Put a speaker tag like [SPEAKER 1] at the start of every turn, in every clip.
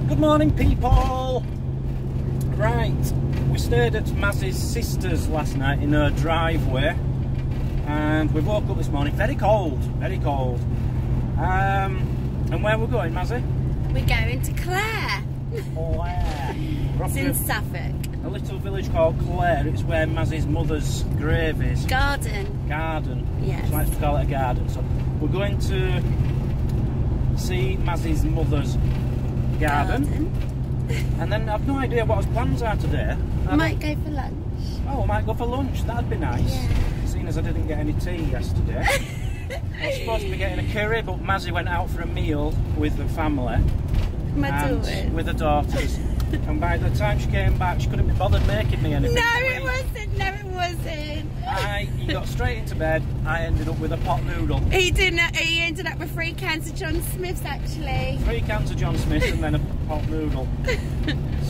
[SPEAKER 1] Good morning, people! Right, we stayed at Mazzys' sister's last night in her driveway, and we woke up this morning very cold, very cold. And where we're going, Mazzy?
[SPEAKER 2] We're going to Clare.
[SPEAKER 1] Clare.
[SPEAKER 2] It's in Suffolk.
[SPEAKER 1] A little village called Clare. It's where Mazzy's mother's grave is.
[SPEAKER 2] Garden.
[SPEAKER 1] Garden.
[SPEAKER 2] Yes.
[SPEAKER 1] She likes to call it a garden. So we're going to see Mazzy's mother's garden. And then I've no idea what his plans are today.
[SPEAKER 2] Might go for lunch.
[SPEAKER 1] Oh, we might go for lunch. That'd be nice.
[SPEAKER 2] Yeah.
[SPEAKER 1] Seeing as I didn't get any tea yesterday. I was supposed to be getting a curry, but Mazzy went out for a meal with the family. With her daughters. And by the time she came back, she couldn't be bothered making me anything.
[SPEAKER 2] No, it wasn't. No, it wasn't.
[SPEAKER 1] He got straight into bed. I ended up with a pot noodle.
[SPEAKER 2] He didn't. He ended up with 3 cans of John Smith's, actually.
[SPEAKER 1] 3 cans of John Smith's and then a pot noodle.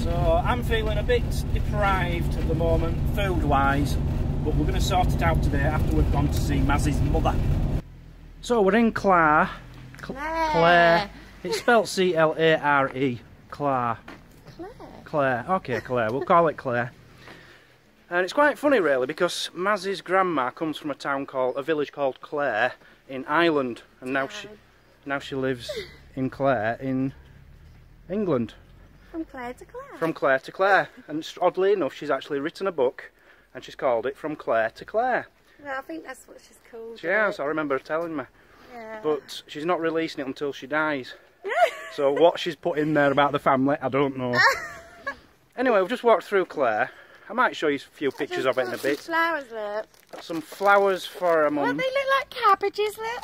[SPEAKER 1] So I'm feeling a bit deprived at the moment, food-wise. But we're going to sort it out today after we've gone to see Mazzy's mother. So we're in Clare. Clare. It's spelled C-L-A-R-E. Clare. Clare. Okay, Clare. We'll call it Clare. And it's quite funny, really, because Mazzy's grandma comes from a village called Clare in Ireland, and now she lives in Clare in England.
[SPEAKER 2] From Clare to Clare.
[SPEAKER 1] From Clare to Clare. And oddly enough, she's actually written a book, and she's called it From Clare to Clare.
[SPEAKER 2] Well, I think that's what she's called.
[SPEAKER 1] She has. I remember her telling me.
[SPEAKER 2] Yeah.
[SPEAKER 1] But she's not releasing it until she dies. So what she's put in there about the family, I don't know. Anyway, we've just walked through Clare. I might show you a few pictures of it in a bit.
[SPEAKER 2] Flowers, look.
[SPEAKER 1] Got some flowers for her mum.
[SPEAKER 2] Well, they look like cabbages, look.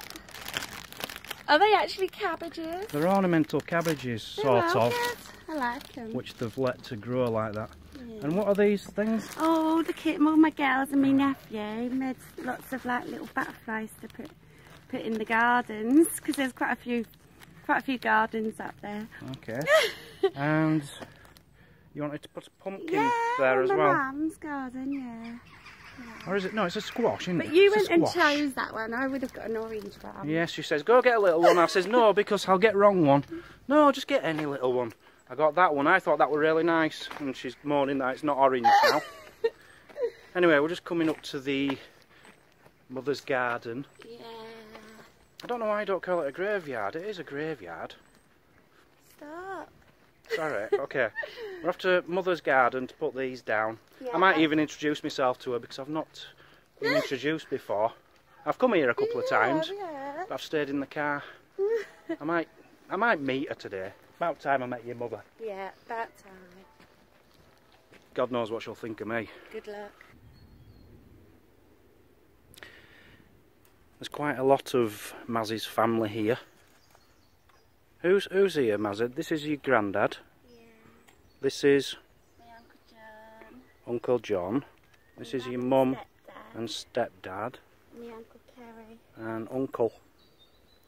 [SPEAKER 2] Are they actually cabbages?
[SPEAKER 1] They're ornamental cabbages, sort of.
[SPEAKER 2] I like them.
[SPEAKER 1] Which they've let to grow like that.
[SPEAKER 2] Yeah.
[SPEAKER 1] And what are these things?
[SPEAKER 2] Oh, the kit, all my girls and my nephew made lots of like little butterflies to put in the gardens, because there's quite a few gardens up there.
[SPEAKER 1] Okay. And you wanted to put a pumpkin there as well?
[SPEAKER 2] Yeah, my mum's garden, yeah.
[SPEAKER 1] Or is it? No, it's a squash, isn't it?
[SPEAKER 2] But you went and chose that one. I would have got an orange one.
[SPEAKER 1] Yes, she says, go get a little one. I says, no, because I'll get wrong one. No, just get any little one. I got that one. I thought that were really nice. And she's moaning that it's not orange now. Anyway, we're just coming up to the mother's garden.
[SPEAKER 2] Yeah.
[SPEAKER 1] I don't know why I don't call it a graveyard. It is a graveyard.
[SPEAKER 2] Stop.
[SPEAKER 1] Sorry, okay. We're off to Mother's garden to put these down. Yeah. I might even introduce myself to her because I've not been introduced before. I've come here a couple of times, but I've stayed in the car. I might meet her today. About time I met your mother.
[SPEAKER 2] Yeah, about time.
[SPEAKER 1] God knows what she'll think of me.
[SPEAKER 2] Good luck.
[SPEAKER 1] There's quite a lot of Mazzy's family here. Who's here, Mazzy? This is your granddad. Yeah. This is
[SPEAKER 2] my Uncle John.
[SPEAKER 1] Uncle John. This is your mum and stepdad.
[SPEAKER 2] My Uncle Kerry.
[SPEAKER 1] And Uncle.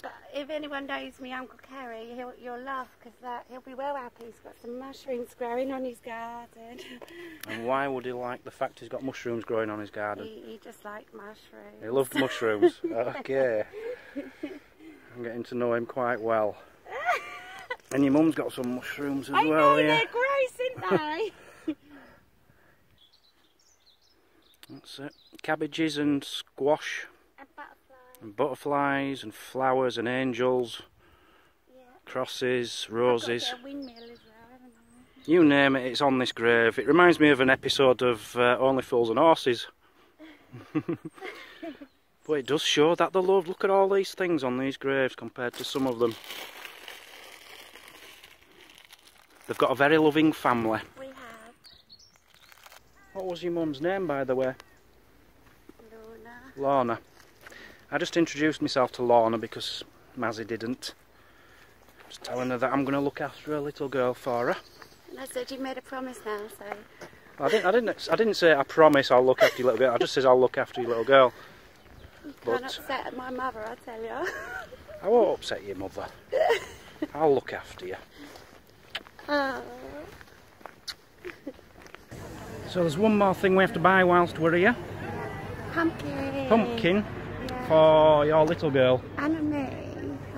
[SPEAKER 2] But if anyone knows me Uncle Kerry, you'll laugh because he'll be well happy. He's got some mushrooms growing on his garden.
[SPEAKER 1] And why would he like the fact he's got mushrooms growing on his garden?
[SPEAKER 2] He just liked mushrooms.
[SPEAKER 1] He loved mushrooms. Okay. I'm getting to know him quite well. And your mum's got some mushrooms as well, yeah.
[SPEAKER 2] They're gross, aren't they?
[SPEAKER 1] That's it. Cabbages and squash.
[SPEAKER 2] And butterflies.
[SPEAKER 1] And butterflies and flowers and angels. Yeah. Crosses, roses.
[SPEAKER 2] I've got a windmill as well, haven't I?
[SPEAKER 1] You name it, it's on this grave. It reminds me of an episode of Only Fools and Horses. But it does show that the love. Look at all these things on these graves compared to some of them. They've got a very loving family.
[SPEAKER 2] We have.
[SPEAKER 1] What was your mum's name, by the way?
[SPEAKER 2] Lorna.
[SPEAKER 1] Lorna. I just introduced myself to Lorna because Mazzy didn't. Just telling her that I'm going to look after a little girl for her.
[SPEAKER 2] And I said you made a promise now, so.
[SPEAKER 1] I didn't say I promise I'll look after your little girl. I just said I'll look after your little girl.
[SPEAKER 2] You can't upset my mother, I tell you.
[SPEAKER 1] I won't upset your mother. I'll look after you.
[SPEAKER 2] Oh.
[SPEAKER 1] So there's one more thing we have to buy whilst we're here.
[SPEAKER 2] Pumpkin.
[SPEAKER 1] Pumpkin
[SPEAKER 2] Yeah.
[SPEAKER 1] for your little girl.
[SPEAKER 2] And me.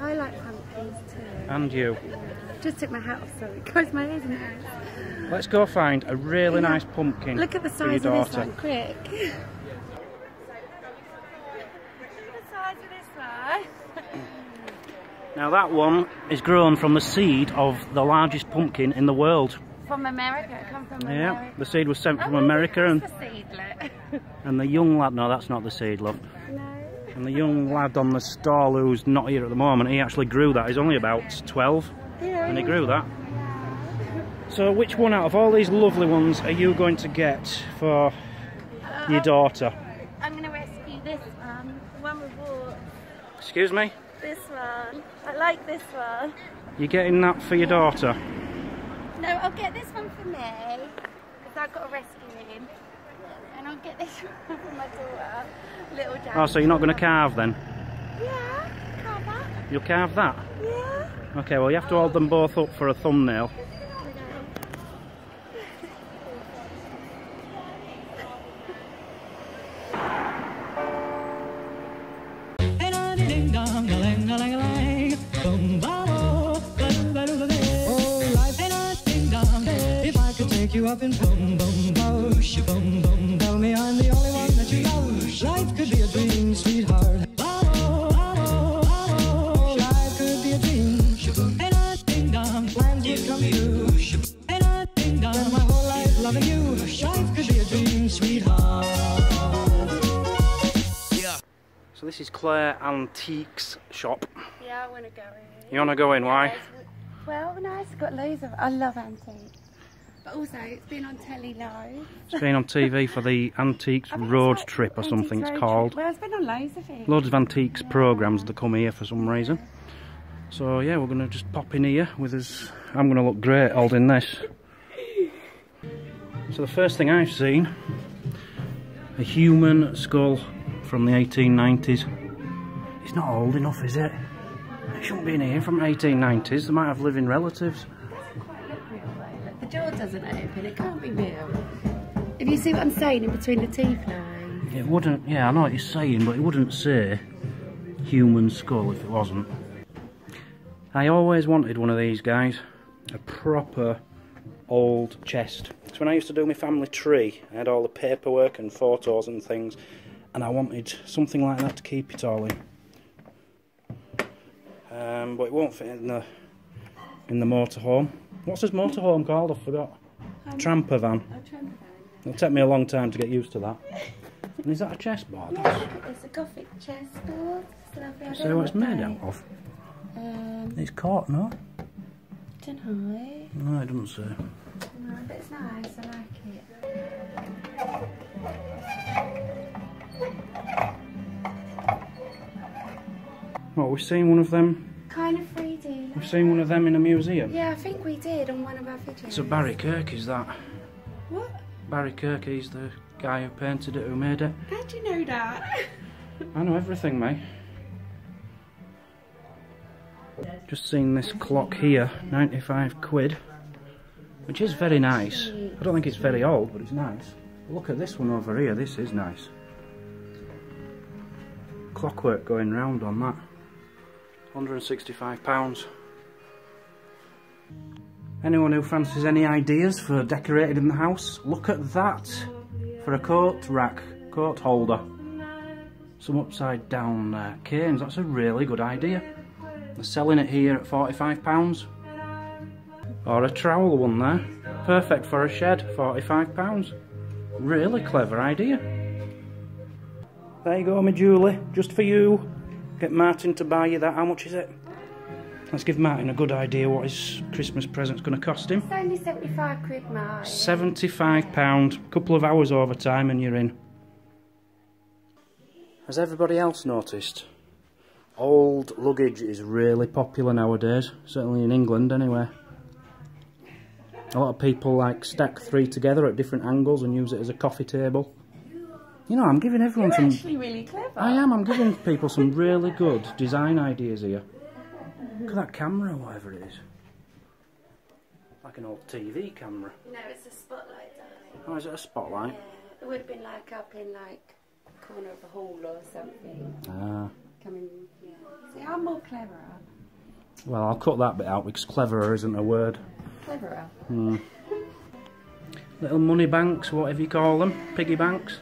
[SPEAKER 2] I like pumpkins too.
[SPEAKER 1] And you.
[SPEAKER 2] Yeah. Just took my hat off, sorry. Close my ears and eyes.
[SPEAKER 1] Let's go find a really nice pumpkin.
[SPEAKER 2] Look at the
[SPEAKER 1] for your
[SPEAKER 2] size of this
[SPEAKER 1] daughter.
[SPEAKER 2] one, quick. Look at the size of this one.
[SPEAKER 1] Now that one is grown from the seed of the largest pumpkin in the world.
[SPEAKER 2] From America, it comes from America.
[SPEAKER 1] Yeah, the seed was sent from America, and
[SPEAKER 2] the seedlet.
[SPEAKER 1] and the young lad, no that's not the seed, love.
[SPEAKER 2] No.
[SPEAKER 1] And the young lad on the stall who's not here at the moment, he actually grew that. He's only about 12
[SPEAKER 2] Yeah,
[SPEAKER 1] and he grew that. So which one out of all these lovely ones are you going to get for your daughter?
[SPEAKER 2] I'm going to rescue this one, the one we bought.
[SPEAKER 1] Excuse me?
[SPEAKER 2] This one. I like this one.
[SPEAKER 1] You're getting that for your daughter?
[SPEAKER 2] No, I'll get this one for me, because I've got to rescue him. And I'll get this one for my daughter, little Jack.
[SPEAKER 1] Oh, so you're not going to carve then?
[SPEAKER 2] Yeah, carve that.
[SPEAKER 1] You'll carve that?
[SPEAKER 2] Yeah.
[SPEAKER 1] Okay, well you have to hold them both up for a thumbnail.
[SPEAKER 3] You up in boom boom bosh, boom boom. Tell me I'm the only one that you know. Life could be a dream, sweetheart. Life could be a dream. And I ding dong, plans would come true. And I ding dong, spend my whole life loving you. Life could be a dream, sweetheart. Yeah.
[SPEAKER 1] So this is Clare Antiques shop.
[SPEAKER 2] Yeah, I want to go in.
[SPEAKER 1] You want to go in? Why?
[SPEAKER 2] Well, no, it's got loads of. I love antiques. But also, it's been on telly loads.
[SPEAKER 1] It's been on TV for the Antiques Road Trip or something it's called.
[SPEAKER 2] Well, it's been on loads of it.
[SPEAKER 1] Loads of antiques programmes that come here for some reason. So yeah, we're going to just pop in here with us. I'm going to look great holding this. So the first thing I've seen, a human skull from the 1890s. It's not old enough, is it? It shouldn't be in here from the 1890s. They might have living relatives.
[SPEAKER 2] The jaw doesn't open, it can't be real. If you see what I'm saying in between the teeth lines.
[SPEAKER 1] It wouldn't, yeah, I know what you're saying, but it wouldn't say human skull if it wasn't. I always wanted one of these guys, a proper old chest. So when I used to do my family tree, I had all the paperwork and photos and things, and I wanted something like that to keep it all in. But it won't fit in the motorhome. What's this motorhome called? I forgot. Tramper van.
[SPEAKER 2] A tramper van.
[SPEAKER 1] It'll take me a long time to get used to that. And is that a chessboard?
[SPEAKER 2] Yeah, look at this, a Gothic chessboard.
[SPEAKER 1] See what it's made out of? It's caught, no?
[SPEAKER 2] Don't know.
[SPEAKER 1] No, it doesn't say.
[SPEAKER 2] No, but it's nice, I like it.
[SPEAKER 1] What, we've seen one of them?
[SPEAKER 2] Kind of 3D.
[SPEAKER 1] We've seen one of them in a museum?
[SPEAKER 2] Yeah, I think we did on one of our videos.
[SPEAKER 1] So Barry Kirk is that?
[SPEAKER 2] What?
[SPEAKER 1] Barry Kirk, he's the guy who painted it, who made it.
[SPEAKER 2] How do you know that?
[SPEAKER 1] I know everything, mate. Just seen this clock here, 95 quid, which is very nice. I don't think it's very old, but it's nice. Look at this one over here, this is nice. Clockwork going round on that. £165. Anyone who fancies any ideas for decorating in the house, look at that for a coat rack, coat holder. Some upside down canes, that's a really good idea. They're selling it here at £45. Or a trowel one there, perfect for a shed, £45. Really clever idea. There you go, my Julie, just for you. Get Martin to buy you that. How much is it? Let's give Martin a good idea what his Christmas present's going to cost him.
[SPEAKER 2] It's only 75 quid, Martin.
[SPEAKER 1] £75. Couple of hours overtime and you're in. Has everybody else noticed? Old luggage is really popular nowadays. Certainly in England, anyway. A lot of people like stack 3 together at different angles and use it as a coffee table. You know, I'm giving everyone
[SPEAKER 2] You're
[SPEAKER 1] some...
[SPEAKER 2] actually really clever.
[SPEAKER 1] I am, I'm giving people some really good design ideas here. Look at that camera, whatever it is. Like an old TV camera.
[SPEAKER 2] No, it's a spotlight, darling.
[SPEAKER 1] Oh, is it a spotlight?
[SPEAKER 2] Yeah, it would have been like up in like corner of a hall or something.
[SPEAKER 1] Ah.
[SPEAKER 2] Coming, yeah. See, I'm more cleverer.
[SPEAKER 1] Well, I'll cut that bit out because cleverer isn't a word.
[SPEAKER 2] Cleverer?
[SPEAKER 1] Little money banks, whatever you call them. Piggy banks.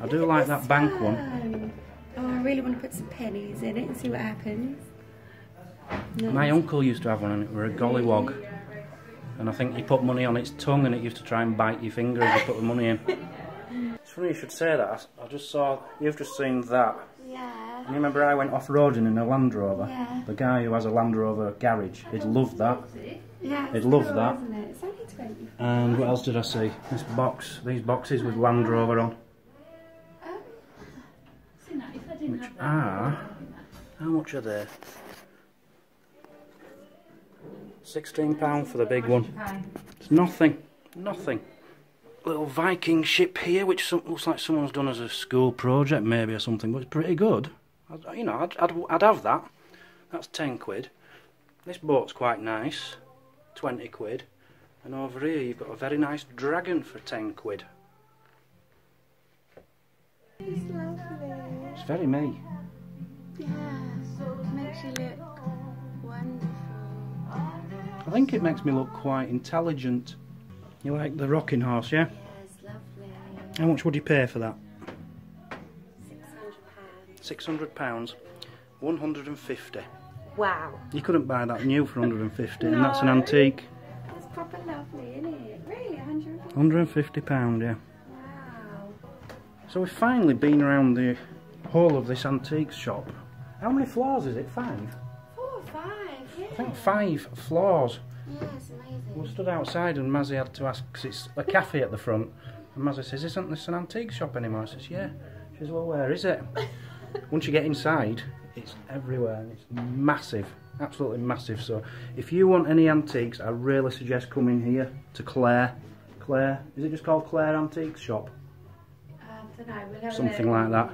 [SPEAKER 1] I do like that bank one.
[SPEAKER 2] Oh, I really want to put some pennies in it and see what happens. No.
[SPEAKER 1] My uncle used to have one and it were a gollywog. And I think you put money on its tongue and it used to try and bite your finger as you put the money in. It's funny you should say that. I just saw, you've just seen that.
[SPEAKER 2] Yeah.
[SPEAKER 1] And you remember I went off-roading in a Land Rover?
[SPEAKER 2] Yeah.
[SPEAKER 1] The guy who has a Land Rover garage, he'd love that.
[SPEAKER 2] Yeah,
[SPEAKER 1] He'd love
[SPEAKER 2] cool,
[SPEAKER 1] that.
[SPEAKER 2] Isn't it? It's only 20.
[SPEAKER 1] And what else did I see? This box, these boxes with Land Rover on. Which are, how much are they? £16 for the big one. It's nothing, nothing. Little Viking ship here, which looks like someone's done as a school project maybe or something, but it's pretty good. You know, I'd have that. That's 10 quid. This boat's quite nice, 20 quid. And over here you've got a very nice dragon for 10 quid.
[SPEAKER 2] It's lovely.
[SPEAKER 1] It's very me.
[SPEAKER 2] Yeah, it makes you look wonderful.
[SPEAKER 1] I think it makes me look quite intelligent. You like the rocking horse, yeah?
[SPEAKER 2] Yes, lovely.
[SPEAKER 1] How much would you pay for that?
[SPEAKER 2] £600.
[SPEAKER 1] £600. 150.
[SPEAKER 2] Wow.
[SPEAKER 1] You couldn't buy that new for 150, and that's an antique.
[SPEAKER 2] That's proper lovely, isn't it? Really,
[SPEAKER 1] £150, yeah.
[SPEAKER 2] Wow.
[SPEAKER 1] So we've finally been around the whole of this antiques shop. How many floors is it? 5?
[SPEAKER 2] 4 or 5, yeah.
[SPEAKER 1] I think 5 floors.
[SPEAKER 2] Yeah, it's amazing.
[SPEAKER 1] We stood outside and Mazzy had to ask, because it's a cafe at the front, and Mazzy says, isn't this an antique shop anymore? I says, yeah. She says, well, where is it? Once you get inside, it's everywhere and it's massive, absolutely massive. So if you want any antiques, I really suggest coming here to Clare. Clare, is it just called Clare Antiques Shop?
[SPEAKER 2] I don't know, we'll have
[SPEAKER 1] Something like that.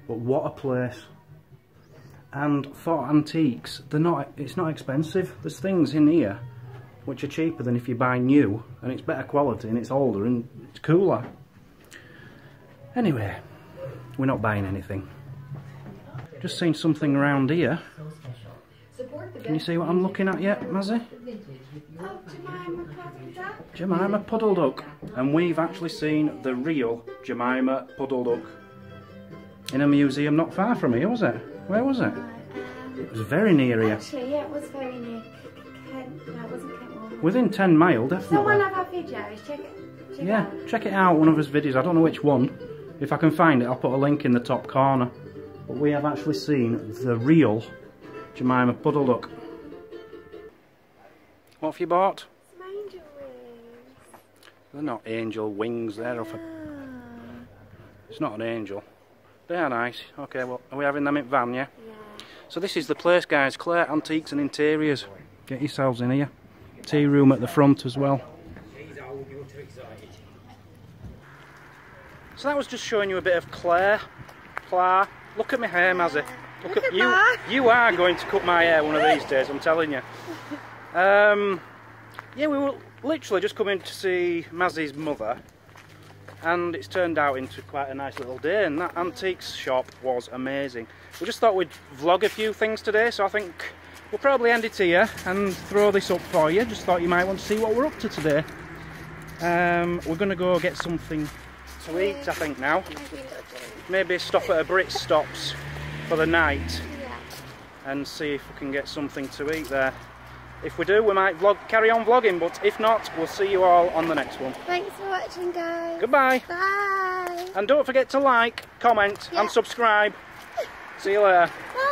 [SPEAKER 1] But what a place. And for antiques, it's not expensive. There's things in here which are cheaper than if you buy new, and it's better quality and it's older and it's cooler. Anyway, we're not buying anything. Just seen something around here. Can you see what I'm looking at yet, Mazzy?
[SPEAKER 2] Oh, Jemima Puddle Duck.
[SPEAKER 1] Jemima Puddle Duck. And we've actually seen the real Jemima Puddle Duck in a museum not far from here, was it? Where was it? It was very near here.
[SPEAKER 2] Actually, yeah, it was very near Kent. No, it wasn't Kent.
[SPEAKER 1] Within 10 mile, definitely.
[SPEAKER 2] So one of our videos, check it out.
[SPEAKER 1] Check it out, one of his videos. I don't know which one. If I can find it, I'll put a link in the top corner. But we have actually seen the real Jemima Puddle Duck. What have you bought?
[SPEAKER 2] Some angel wings.
[SPEAKER 1] They're not angel wings, they're off a... It's not an angel. They are nice. Okay, well, are we having them in van, yeah?
[SPEAKER 2] Yeah.
[SPEAKER 1] So this is the place, guys. Clare Antiques and Interiors. Get yourselves in here. Tea room at the front as well. So that was just showing you a bit of Clare. Look at my hair, Mazzy. Look at you. You are going to cut my hair one of these days, I'm telling you. Yeah, we were literally just coming to see Mazzy's mother, and it's turned out into quite a nice little day, and that antiques shop was amazing. We just thought we'd vlog a few things today, so I think we'll probably end it here and throw this up for you. Just thought you might want to see what we're up to today. We're going to go get something to eat, I think, now. Maybe stop at a Brit Stops for the night and see if we can get something to eat there. If we do, we might carry on vlogging, but if not, we'll see you all on the next one.
[SPEAKER 2] Thanks for watching, guys.
[SPEAKER 1] Goodbye.
[SPEAKER 2] Bye.
[SPEAKER 1] And don't forget to like, comment and subscribe. See you later.
[SPEAKER 2] Bye.